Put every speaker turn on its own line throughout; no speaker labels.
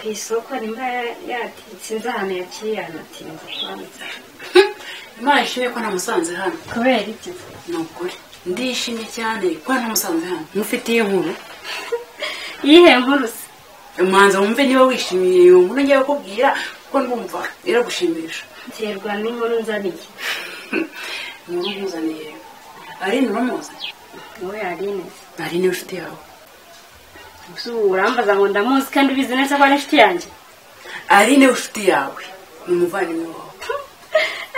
ku isoko nimba yatitse inzana yaciye anatinze kwanza.
Imana ishimwe ko namusanze hano.
Kubera iki?
Nukuri ndishimye cyane ko namusanze hano. Mufitiye inkuru?
Iyihe nkuru se?
Umanza wumve niba wishimiye iyo nkuru ngiye kukubwira ko ndumva iragushimisha.
Terwa n'inkuru nzaniye.
Inkuru nzaniye. Aline uramuzi?
Wowe Aline?
Aline ufite yawe.
Urambaza ngo ndamuzi kandi ubizi neza ko ari inshuti yanjye.
Aline ufite yawe ni umuvandimwe wawe.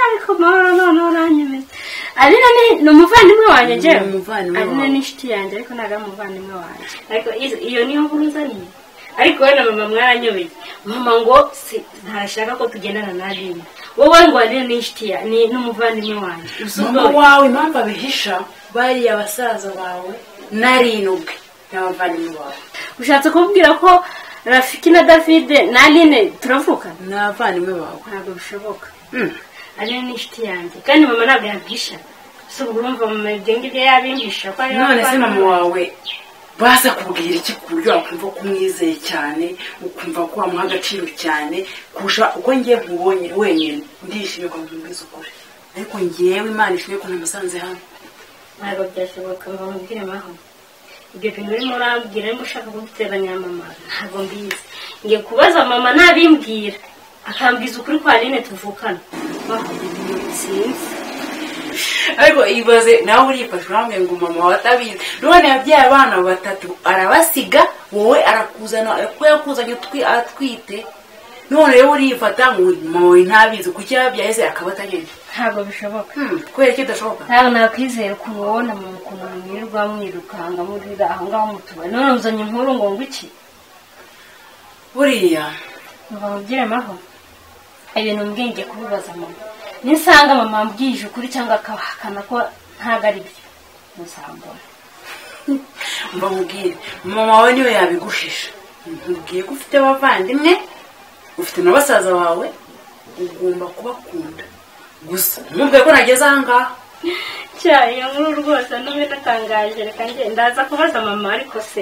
Ariko mahoro none uranyemeza. Aline ni umuvandimwe wanjye jewe. Aline ni inshuti yanjye ariko ntago ari umuvandimwe wanjye. Ariko iyo niyo nkuru nzaniye. Ariko we na mama mwaranyobeye. Mama ngo ntashaka ko tugendana na Aline. Wowe ngo Aline ni inshuti ya ni n'umuvandimwe wanjye.
Mama wawe impamvu abihisha bari abasaza bawe narinubwe n'abavandimwe bawe.
Ushatse kubwira ko Rafiki na David na Aline turavuka?
N'abavandimwe bawe.
Ntabwo bishoboka. Aline ni inshuti yanjye kandi mama ntabwo yampisha. So urumva mama ibyo yabimpisha ko ari
none se mama wawe baza kubwira iki ku buryo wakumva ko umwizeye cyane ukumva ko wamuha agaciro cyane kurusha uko ngiye nkubonye wenyine. Ndishimye ko mbwiza ukuri ariko ngiyewe Imana ishimwe ko namusanze hano.
Ntabwo byashoboka ngo mubwire maho. Ibyo bintu urimo urambwira arimo ushaka kuduteranya mama ntabwo mbizi. Ngiye kubaza mama nabimbwira akambwiza ukuri kwa Aline tuvukana. Sinzi.
Ariko ibaze nawe urifashe uramwe ngo mama watabizi none yabyaye abana batatu arabasiga wowe arakuzana ko yakuzanye atwite none rero urifata ngo mama ntabizi kuki yabyaye se akabatagenda.
Ntabwo bishoboka.
Kubera iki bidashoboka?
Ntabwo nakwizera kubona mu kuntu mwirwa mwirukanga murira aho ngaho mutuba none uzanye inkuru ngo ngwiki
buriya
ngo mubwire maho ibintu mbwenge kubibaza mama nisanga mama mbwije ukuri cyangwa akahakana ko ntago ari byo musambona.
Mba mubwire mama wawe niwe yabigushisha. Nkubwiye ko ufite abavandimwe ufite n'abasaza bawe ugomba kubakunda gusa nubwo ko nageze aha ngaha
cyane iyo nkuru rwose n'ubu natangaje reka ndaza kubaza mama ariko se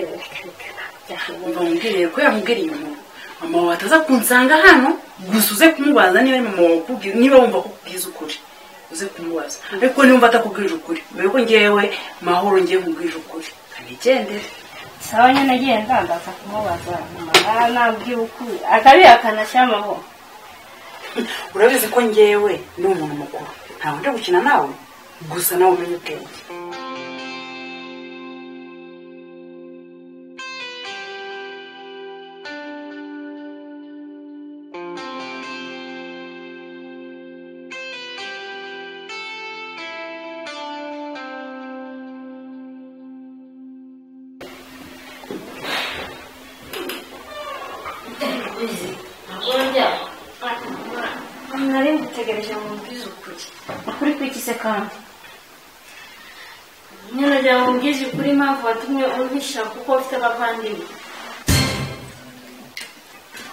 mba mubwire ko yamubwiriye umuntu mama wawe ataza kunsanga hano gusa uze kumubaza niba mama wawe ukubwira niba wumva ko ukubwiza ukuri uze kumubaza ariko niba atakubwije ukuri mbere ko ngewe mahoro ngiye nkubwije ukuri kanigendere.
Sawa nyine agenda ndaza kumubaza mama nabwiye ukuri akabihakana cyamaho.
Urabizi ko ngewe ni umuntu mukuru ntawe ndi gukina nawe gusa nawe umenye ubwenge.
Nari ngutegereje mu mbwiza ukuri kwikise kandi nyine njya mu mbwiza ukuri impamvu watumye uhisha kuko ufite abavandimwe.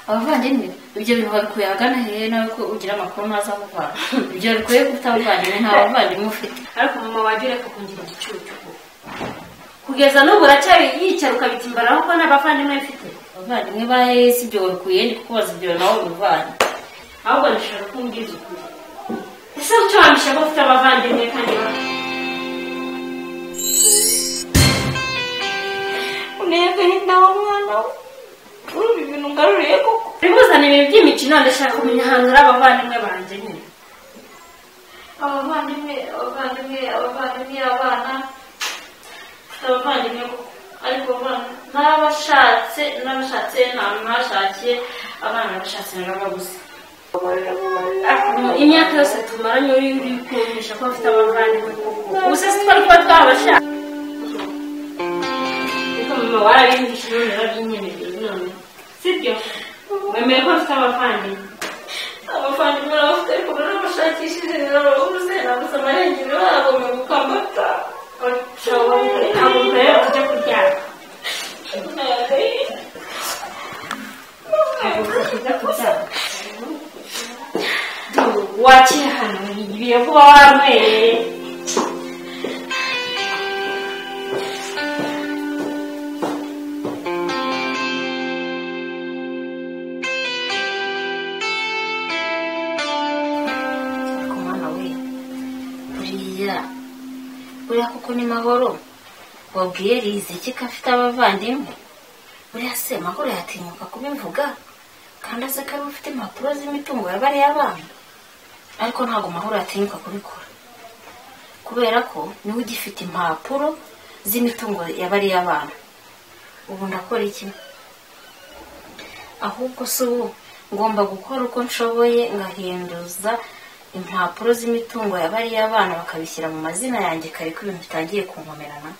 Abavandimwe ibyo bintu babikuye ahagana hehe nawe ko ugira amakuru ntaza kuvana ibyo bikuye ko ufite abavandimwe nta bavandimwe ufite.
Ariko mama wagiye reka kungira igicucu kugeza n'ubu uracyari yicara ukabitimbaraho ko n'abavandimwe mfite.
Abavandimwe bahe si ibyo babikuye ndi kukubaza ibyo nawe ubivanye
ahubwo ndashaka ko umbwiza ukuri. Ese icyo wamisha ko ufite abavandimwe kandi
unebwe n'aho mwana we ibintu ngaruriye koko
bimuzana ibintu by'imikino ndashaka kumenya ahantu hari abavandimwe banjye nyine.
abavandimwe abana abavandimwe ariko n'abashatse ntabwo mwashakiye abana bashatse n'ababuze.
Imyaka yose tumaranye uri kumisha ko afite abavandimwe koko ubuse si twari kuba twabashaka. Ariko mama warabimbishije none yarabinyemereye none sibyo wemeye ko afite abavandimwe
barabafite ariko barabashakishije narababuze nabuze amarengero yabo mu gukamata
ntabwo mbere kujya kuryama wakiye hano ibiye kuba warwereye.
buriya kuko ni Mahoro wabwiye Rize ko afite abavandimwe buriya se Mahoro yatinyuka kubivuga kandi azi ko afite impapuro z'imitungo y'abari abana ariko ntabwo Mahoro yatinyuka kubikora kubera ko niwe ugifite impapuro z'imitungo y'abari abana ubu ndakora iki ahubwo se ubu ngomba gukora uko nshoboye ngahinduza impapuro z'imitungo y'abari abana bakabishyira mu mazina yanjye kare ko ibintu bitangiye kunkomerana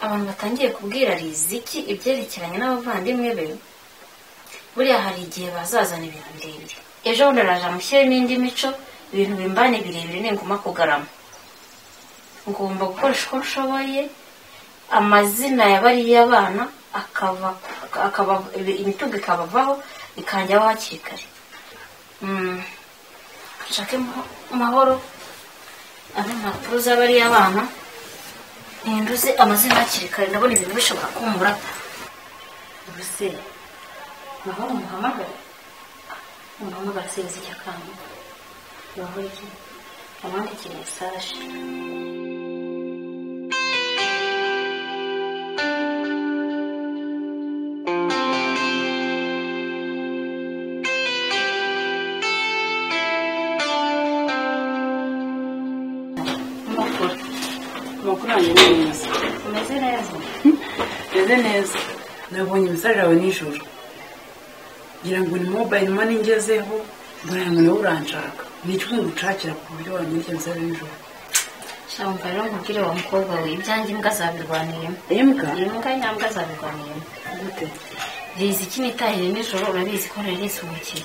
abantu batangiye kubwira Riziki ibyerekeranye n'abavandimwe be buriya hari igihe bazazana ibintu birebire ejo bundi araje amushyiremo indi mico ibintu bimbane birebire ninguma kugarama ngomba gukoresha uko nshoboye amazina y'abari abana akaba imitungo ikabavaho ikanjyaho hakiri kare nshake Mahoro aba impapuro z'abari abana ntinduze amazina hakiri kare ndabona ibintu bishobora kumurata ubuse Mahoro umuhamagara sinzi icyo akanga Mahoro iki amwandikira mesaje
Meze neza nabonye imisaje yawe nijoro ngira ngo ni mobile money ngezeho mbona ngo niwe uranshaka ni icyo ngucakira ku buryo wanyandikira imisaje nijoro
cyangwa rero nkubwire wa mukobwa we ibyanjye imbwa zabirwaniyemo imbwa nyambwa zabirwaniyemo
gute
Riziki nitahire nijoro urabizi ko rero isubukiye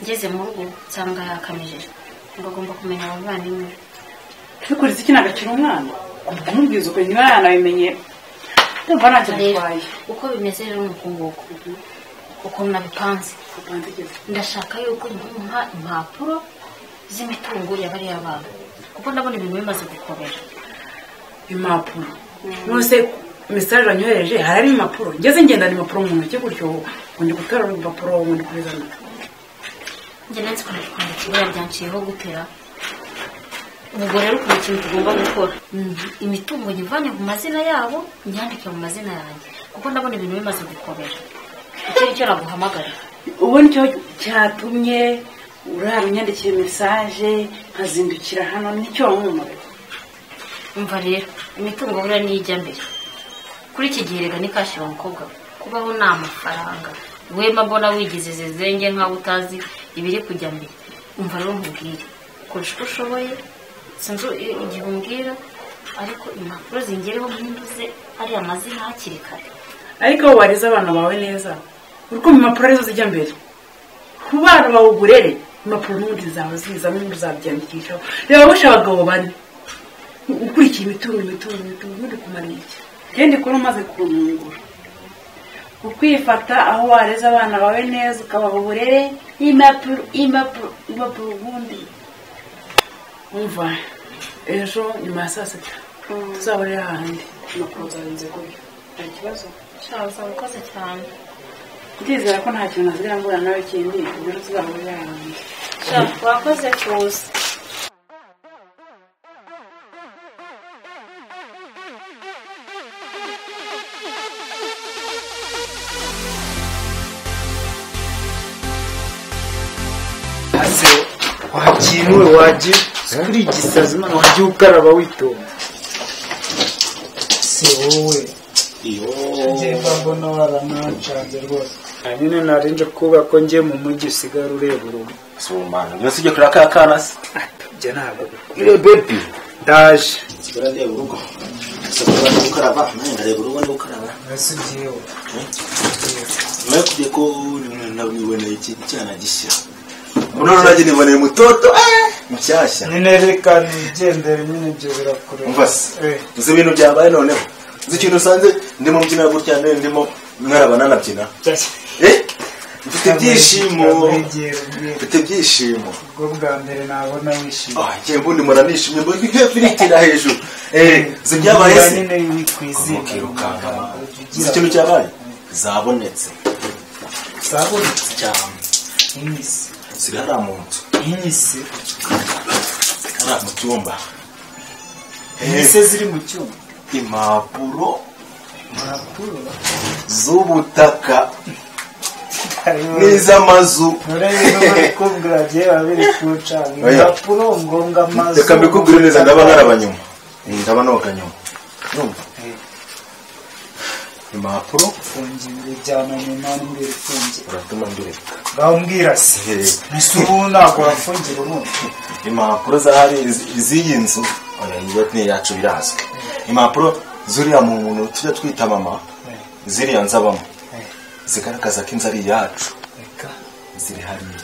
ngeze mu rugo cyangwa yakamije ngomba kumenya abavandimwe
ariko Riziki nagakira umwana kumubwiza uko niba yanabimenye ndumva ntacyo bitwaye
uko bimeze rero n'ukunguko uko nabipanze ndashaka yuko mpa impapuro z'imitungo y'abari abana kuko ndabona ibintu bimaze gukomera
impapuro nose message wanyohereje hari impapuro ngeze ngenda ni impapuro mu ntoki gutyo undi gutara impapuro undi kubizana
njye nanze kwandikira byanciyeho gutera ubwo rero ku kintu tugomba gukora imitungo nyivanye mu mazina yabo nyandike mu mazina yanjye kuko ndabona ibintu bimaze gukomera icyo naguhamagara
ubu nicyo cyatumye urabinyandikira message nkazindukira hano nicyo wamumara
umva rero imitungo buriya nijya mbere kuri iki gihe rega nikashira umukobwa kubaho nta mafaranga wema mbona wigize zezenge nkaho utazi ibiri kujya mbere umva rero nkubwire koresha uko ushoboye sinzi igihe umbwira ariko impapuro zingereho mpinduze ari amazina hakiri kare
ariko wariza abana bawe neza uko impapuro arizo zijya mbere ku bana bawe uburere impapuro n'undi zawe ziza n'undi uzabyandikishaho reba bosha abagabo bane ukurikiye imitungo undi kumara iki gende ko umaze kurumungura ukwifata aho wareza abana bawe neza ukabaha uburere impapuro ubundi umva ejo nyuma ya saa sita tuzahurira ahandi impapuro zarenze gutyo nta kibazo
shaza ukoze cyane
ndizera ko nta kintu nazira mbura nawe kindi ejo tuzahurira ahandi
wakoze kuza
wakinwe waje kuri gisazi none waje ukaraba witonda si wowe ngenda mbona waranacanje rwose hanyine narinje kuba ko ngiye mu mujyi usigara ureba urugo
sumana niyo sije kuri akana se
bye ntabwo
ile baby
ndaje
sigara ndeba urugo sakura ukaraba ndareba urugo ukaraba
nasugiyeho
mwe kuje ko nabibona iki cyana gishya unono naje niboneye mutoto mushyashya
ninereka nigendere nyine byo birakure
umvase uzi ibintu byabaye noneho uzi ikintu usanze ndimo mbyina gutya ndimo mwarabana nabyina mfite ibyishimo mfite ibyishimo
ubwo bwa mbere nabona wishimye
njye mbundi muranishimye mbona ifiriti hejuru zibyabaye se
nyine wikwizina
uzi ikintu cyabaye zabonetse
cyane inyisi
sigara mu nzu
inyisi
ara mu cyumba
ese ziri mu cyuma
impapuro z'ubutaka n'iz'amazu
kubwira gihe babiri kucanga impapuro ngombwa amazu
reka mbikubwire neza ndaba narabanyuma ndaba nokanyuma numva impapuro
fungire cyane nyuma mbere fungire
uratuma mbireka
ngaho mbwira se nisubu nako wafungira umuntu
impapuro zahari iziyi nzu oya ni yacu birazwe impapuro zuriya mu muntu tujya twita mama ziriya nzabamo zigaragaza ko inzu ari iyacu ziri hariya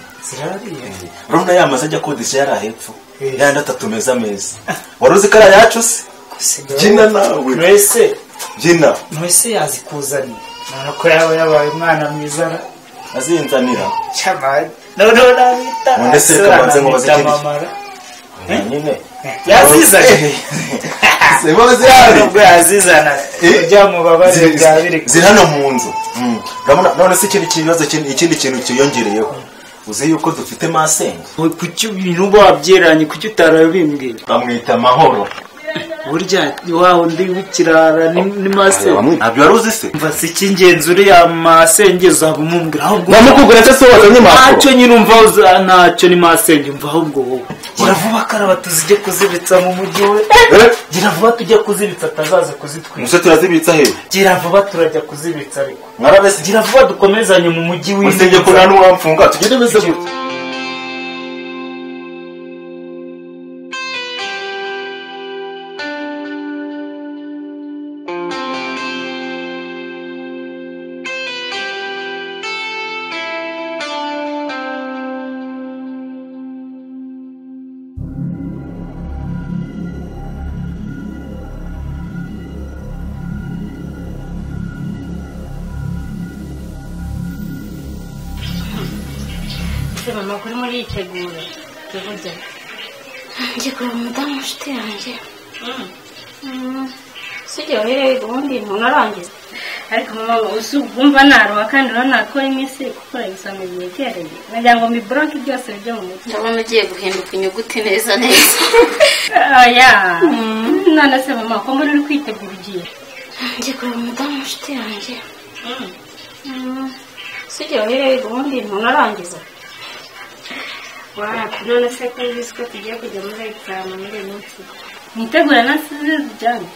urabona ya mazu ajya akodesha yari ahepfo yandi atatu meza wari uzi ko ari ayacu se byina nawe byina
mwese yazikuzaniye none ko yawe yabaye umwana mwiza
azinzanira
cyamani none nabita
none se kabanze ngo bazikirije nyine
yazizanye
sebaze yari
ubwo yazizana ujya mu babare bya biri
ziri hano mu nzu urabona none se ikindi kintu kiyongereyeho uzi yuko dufite masenge
kuki ibintu wabyeranye kuki utarabimbwiye
bamwita mahoro
burya waho ndi wikirara ni masenge
ntabyo wari uzi se
mva si cy'ingenzi uriya masenge uzabumumbwira ahubwo
bamukugura se wazanye impapuro
ntacyo nyine umva ntacyo ni masenge umva ahubwo wowe gira vuba karaba tuzijye kuzibitsa mu mujyi we gira vuba tujye kuzibitsa atazaza kuzitwika
ese turazibitsa he
gira vuba turajya kuzibitsa ariko
mwarabese
gira vuba dukomezanye mu mujyi we
usenge ko nta n'uwamfunga tugende bese gute
mama kuri muri yitegura tuvuge ngiye kureba umudamu nshuti yanjye sijya wahereye ubundi ntunarangiza ariko mama usubumva naruha kandi urabona ko iminsi gukora ibisamo byegereye nagira ngo mbibroke byose bijye mu mutwe
ndabona ugiye guhinduka inyuguti neza
oya none se mama ko muri uri kwitegura ugiye ngiye kureba umudamu nshuti yanjye sijya wahereye ubundi ntunarangiza none se ko uzi ko tugiye kujya muri examen muri iyi minsi nitegura na sizi zijyanye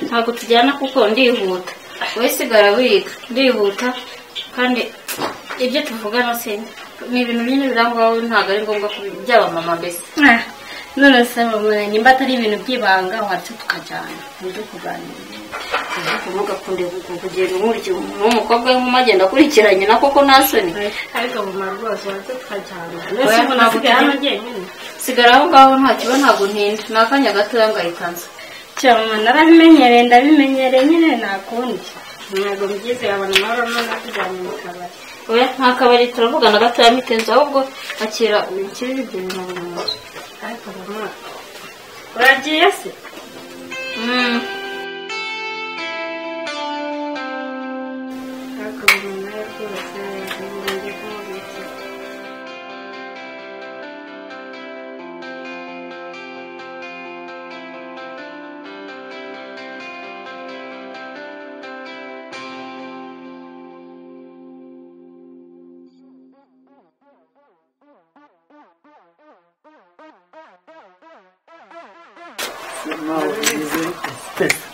ntabwo tujyana kuko ndihuta wowe sigara wiga ndihuta kandi ibyo tuvugana se ni ibintu byinshi birangwaho ntabwo ari ngombwa byaba mama mbese
none se mama nimba atari ibintu by'ibanga wacu tukajyana nibyo kuganira
kuvuga kunde kugenda umuryo n'umukobwa w'inkumi agenda akurikiranye na koko nta soni
ariko mama rwose wacu tukajyana nese ntabwo tujyana jyenyine
sigara aho ngaho nta kiba ntabwo ntinda ni akanya gatoya ngahitanze
cyangwa narabimenyereye ndabimenyereye nyine nakundi ntabwo mbyize yabona amahoro none tujyanye mu kabari
oya nta kabari turavugana gatoya mitenze ahubwo akira ikiri ibyo bintu mu nzu
ariko mama uragiye se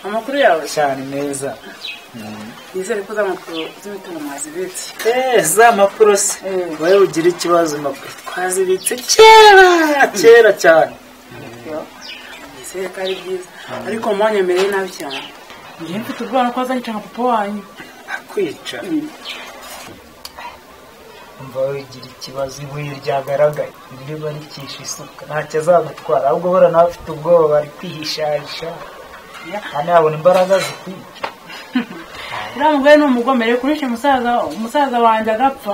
amakuru yawe
cyane neza
nizere ko z'amakuru z'imitungo mwazibitse
za mpapuro se wowe ugira ikibazo impapuro twazibitse kera cyane
nizere ko ari byiza ariko mwanyemereye nabi cyane njye mfite ubwoba ko wazanyica nka papa wanyu
akwica umva wigira ikibazo ibuye ryagaragaye iri barikisha isuka ntacyo azagutwara ahubwo bora nawe afite ubwoba bari kwihishahisha hano yabona imbaraga zikwica
uriya mugore ni umugomere kurisha umusaza wanjye agapfa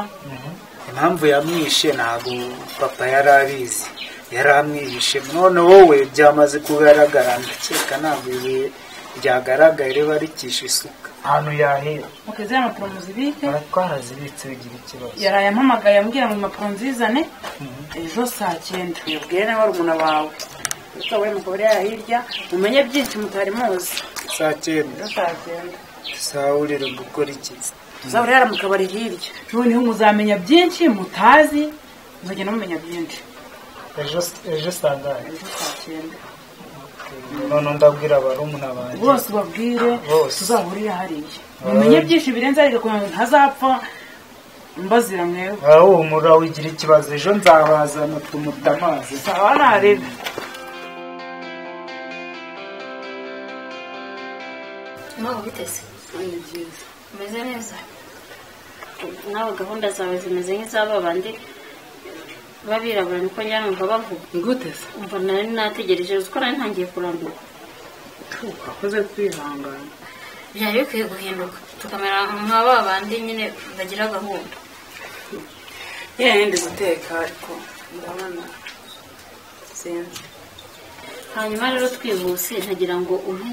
impamvu yamwishe ntabwo papa yari abizi yari amwihishe none wowe byamaze kugaragara ndakeka ntabwo ibuye ryagaragaye riba rikisha isuka ahantu yahera
mukeze impapuro muzibike
twarazibitse bigira ikibazo
yaraye ampamagaye ambwira ngo impapuro nzizane ejo saa 9 yabwiye nawe barumuna bawe utawe mukorera hirya umenye byinshi mutari muzi.
saa cyenda
Tuzagenda.
sahurire gukora iki
Tuzahurira mu kabari hirya. Noneho muzamenya byinshi mutazi, muzagenda mumenya byinshi.
ejo sangahe
Ejo saa cyenda.
none ndabwira barumuna banjye
Bose babwire
Bose.
tuzahurira hariya. Mumenye byinshi birenze ariko kugira ngo ntazapfa mbazira mwewe.
aho umura wigira ikibazo ejo nzabazana tumuta amazi
Sawa narebe.
nawe biteze
Ni byiza.
umeze neza nawe gahunda zawe zimeze nk'izaba bandi babirabura niko njya numva bavuga
Ngute se?
umva nari nategereje uko nari ntangiye kurambirwa
Akoze kwihangana.
byari bikwiye guhinduka tukamera nka ba bandi nyine bagira gahunda
Yenda guteka ariko ndabona sinzi.
hanyuma rero twihuse ntagira ngo umpe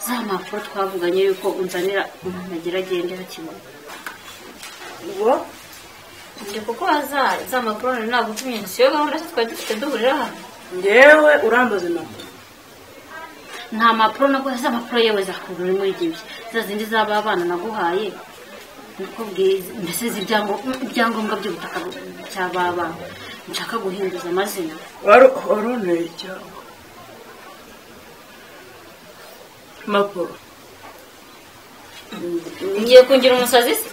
za mpapuro twavuganye yuko unzanira umuntu agira agende hakibona
Ubwo
njye kuko za mpapuro nari nagutumye siyo gahunda se twari dufite duhurira hano
ngewe urambaza impapuro.
nta mpapuro naguhaye za mpapuro yewe zakuru uri muri ibyo za zindi zaba abana naguhaye niko bwiza mbese ibyangombwa by'ubutaka cy'aba bana nshaka guhinduza amazina
Waroneye cyangwa impapuro.
ngiye kungira umusazi se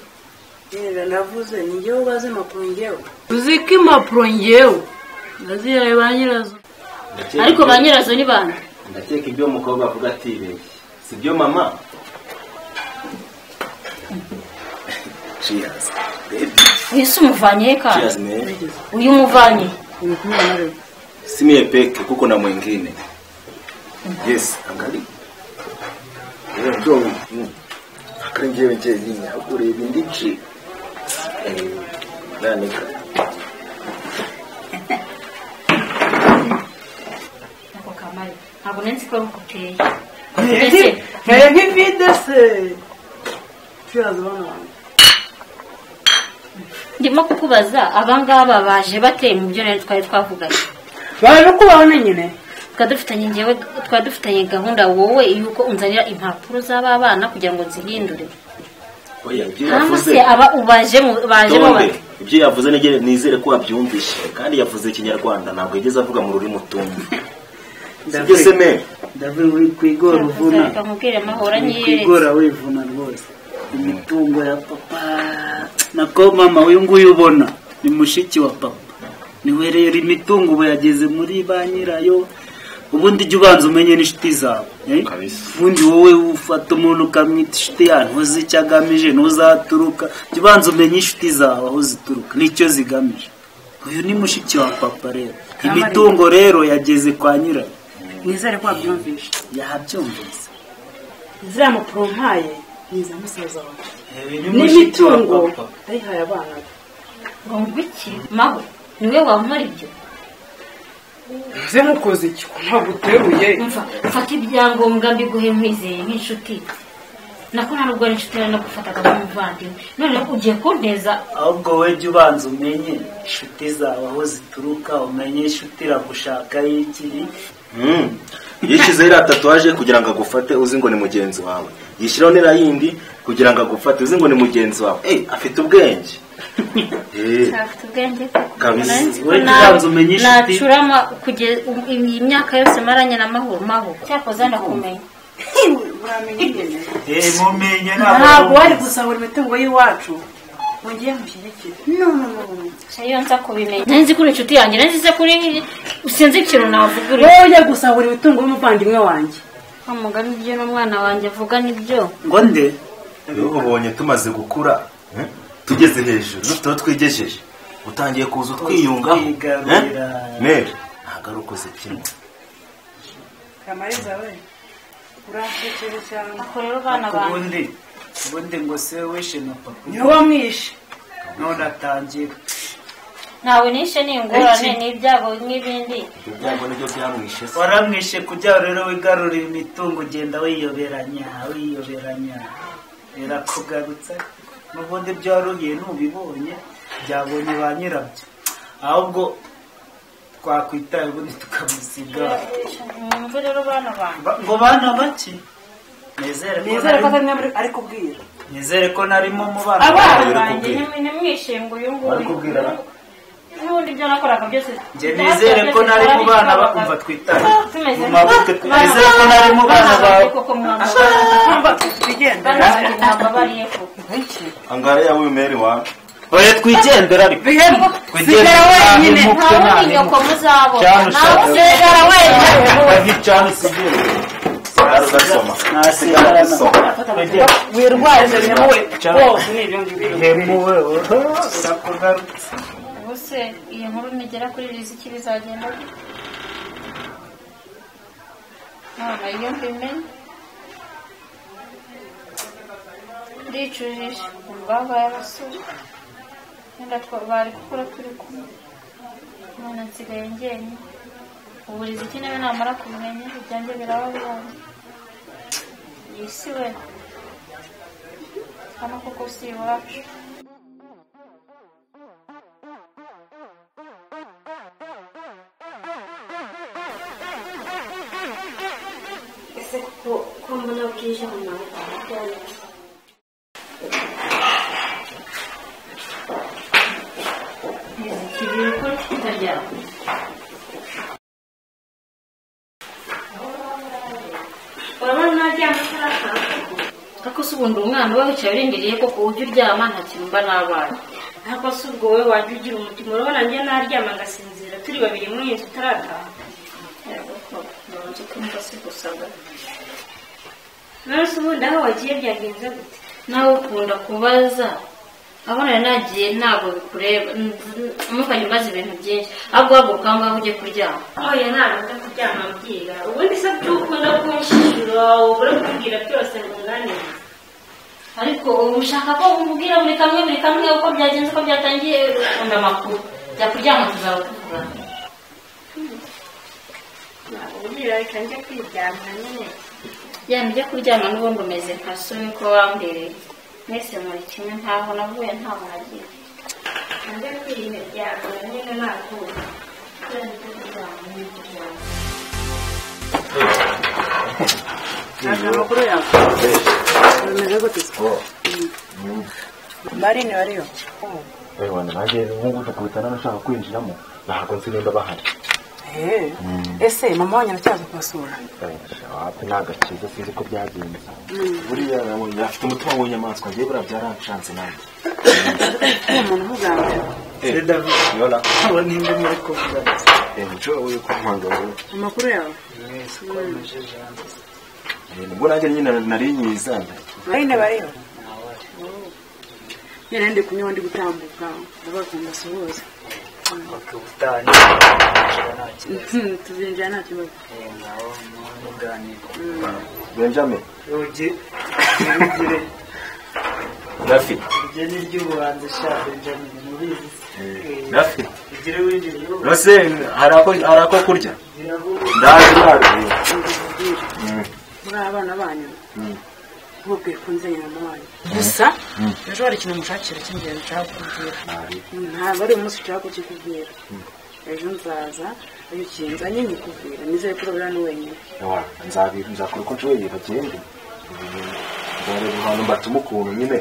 Yenda navuze ni ngewe ubaze impapuro ngewe. Uzi ko impapuro ngewe nazihaye ba nyirazo.
ariko ba nyirazo ni bande
ndakeka ibyo umukobwa avuga atibeshye sibyo mama cheers baby
uyu si umuvanye he kandi
cheers man
uyu umuvanye
Ni kumwe na wewe.
si mie peke kuko na mwingine yes angali ndio akarengewe njyewe akureba indici nani
ako kamari ntabwo nzi ko uteye
Hey, nk'ivide se. Cheers bana.
ndimo kukubaza abangaba baje bateye mu byo nari twari twavuganye
Baje kubana nyine.
twari dufitanye gahunda wowe yuko unzanira impapuro z'aba bana kugira ngo nzihindure
oya ibyo
cyangwa
yavuze
se aba ubajemo
Tombe, ibyo yavuze nizere ko wabyumvishe kandi yavuze ikinyarwanda ntabwo yigeze avuga mu rurimi utumva sibyo se me
ndavuye uri kwigora uvuna
mubwire amahoro
uri
anyeretse
kwigora wivuna rwose imitungo ya papa nako mama uyu nguyu ubona ni mushiki wa papa niwe rero imitungo ubu yageze muri ba nyirayo ubundi jya ubanza umenye n'inshuti zawe
Kabisa.
ubundi wowe ufata umuntu ukamwita inshuti yawe ntuzi icyo agamije ntuzaturuka jya ubanza umenye inshuti zawe aho zituruka n'icyo zigamije uyu ni mushiki wa papa rero imitungo rero yageze kwa nyirayo
Nizere ko wabyumvishe.
yabyumvise
Ziriya mpapuro mpaye ni iza musaza wawe.
n'imitungo
N'imitungo ayihaye abana be.
ngo iki maho niwe wamara ibyo
Ze mukoze iki ko ntabwo uteruye.
mfata ibyangombwa mbiguhe nkwizeye nk'inshuti nako nta nubwo ari inshuti rero no gufataga nk'umuvandimwe noneho ugiye kunteza
ahubwo we jya ubanza umenye inshuti zawe aho zituruka umenye inshuti iragushaka y'ikiri
yishyizeho iriya tatuwaje kugira ngo agufate uzi ngo ni mugenzi wawe yishyiraho n'iriya yindi kugira ngo agufate uzi ngo ni mugenzi wawe afite ubwenge
afite ubwenge
kabisa
we jya ubanza umenye inshuti
nacurama kugeza iyi myaka yose maranye na mahoro cyakoze ndakumenya
Uramenye ingene.
mumenye
Ntabwo wari gusahura imitungo y'iwacu. Ngiye mushyigikire. No.
iyo nza kubimenya nzi kuri inshuti yanjye nzi se kuri sinzi ikintu navuga uri
Wowe ujya gusahura imitungo y'umuvandimwe wanjye.
umugani ibyo n'umwana wanjye avuga nibyo
ngo nde
ubonye tumaze gukura tugeze hejuru tuba twigejeje utangiye kuza utwiyungaho
Kwigarurira.
mere ntabwo ari ukoze kimwe
Kamariza we. Uransekere cyane.
ako rero bana banjye
ubundi ngo se wishe na papa
Niwe wamwishe.
none atangira
ntawe nishe n'ingorane n'ibyago n'ibindi
ibyo byago nibyo byamwishe se
waramwishe kugira rero wigarurira imitungo ugenda wiyoberanya birakugarutse n'ubundi byaruhiye ntubibonye byabonye ba nyirabyo ahubwo twakwitaye ubundi tukamusiga.
mwumve rero bana banjye
Ngo bana baki nizere
ko atari ari kubwira
nizere ko narimo mu bana
abana banjye nimwishinga uyu nguyu n'ubundi ibyo nakoraga byose
njye nizere ko nari mu bana bakumva twitaye mu maboko nizere ko nari mu bana bawe
koko mwana
tugenda
ntabwo bariye koko
Angalia huyu meri wa
oye twigendera ariko
sigara wenyine
nta wundi nyoko muzabona nawe usigara wenyine
cyane sigara
gasoma
nasigara
wirwaye nyemuwe bose ni ibyo ngibyo
hemuwe urakugarutse
ubuse iyi nkuru nigera kuri riziki bizagenda none iyo mbimenye ndicujije babaye abasore wenda bari gukora turi kumwe none nsigaye njyenyine ubu riziki nawe namara kumenya ibyanjye biraba bibaye iyi si we hano koko si iwacu
ese ko mbona bwije mu mahanga
kigiye ko kitaryama
urabona naryama ataraka
ariko se ubundi umwana uba wicaye urindiriye ko ujya uryama nta kintu mba nabaye
ntabwo se ubwo wowe wajya ugira umutima urabona njye naryama ngasinzira turi babiri muri iyi nzu utarataha
nzi ko mba si gusaba
none se ubundi aho wagiye byagenze gute
nawe ukunda kubaza aho nari nagiye ntabwo bikureba mukajya umaze ibintu byinshi ahubwo wahaguruka aho ngaho ujye kuryama
oya ntabwo njya kuryama mbyiga ubundi se byo ukunda kunshishura ubure kubwira byose nkunganire
ariko ushaka ko umubwira buri kamwe uko byagenze uko byatangiye ukunda amakuru jya kuryama tuzaba tuvugana
ntabwo ubwira reka njye kwiryamira nyine
yaba ujya kuryama n'ubundi umeze nka so niko wambereye mwese muri kimwe ntaho navuye ntaho nagiye
njye kwiryamira nyine nakuye
amakuru yawe bimeze gute marine bariyo
Ewa nanjye nk'ubu kubitana nashaka kwinjiramo ntabwo nzi nimba bahari
ese mama wanyu aracyaza kubasura
wapi nagakiza sinzi ko byagenze buriya afite umutima w'inyamaswa ngiye buriya byaranshanze nanjye
umuntu umuganga
David
yola
abo nimba muri kuvuga
nco uyu kumpangara
amakuru yawe
nibwo nanjye nyine nari nyizana
marine bariyo nyine ndi kunywa ndi gutambuka ndabakunda suhuza
bakubutanye
tuzinjira nta kibazo
naho muganira
Benjamin
yogi nirigire
Rafi
iryo ni ry'ubuhanzi sha Benjamin mubizi
Rafi
igire winjire
rose hari ako kurya
birabura
ndaje
muri abana banyu ntubwiye ko nzanye na mama wanyu gusa ejo hari ikintu mushakira cy'ingenzi nshaka kukubwira ntabwo ari umunsi nshaka kukikubwira ejo nzaza iyo kinzanye nyikubwira nizeye ko urabona ni wenyine
nzakora uko nshoboye bagende nzareba ahantu mbatuma ukuntu nyine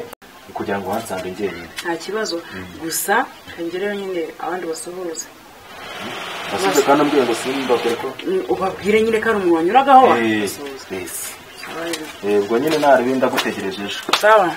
kugira ngo hansange njyenyine
nta kibazo gusa hengereyo nyine abandi basuhuza
basibye kandi ambwira ngo simbabwire ko
ubabwire nyine ko ari umuntu wanyuragaho
ubwo nyine narebi ndagutegereje ejo
sawa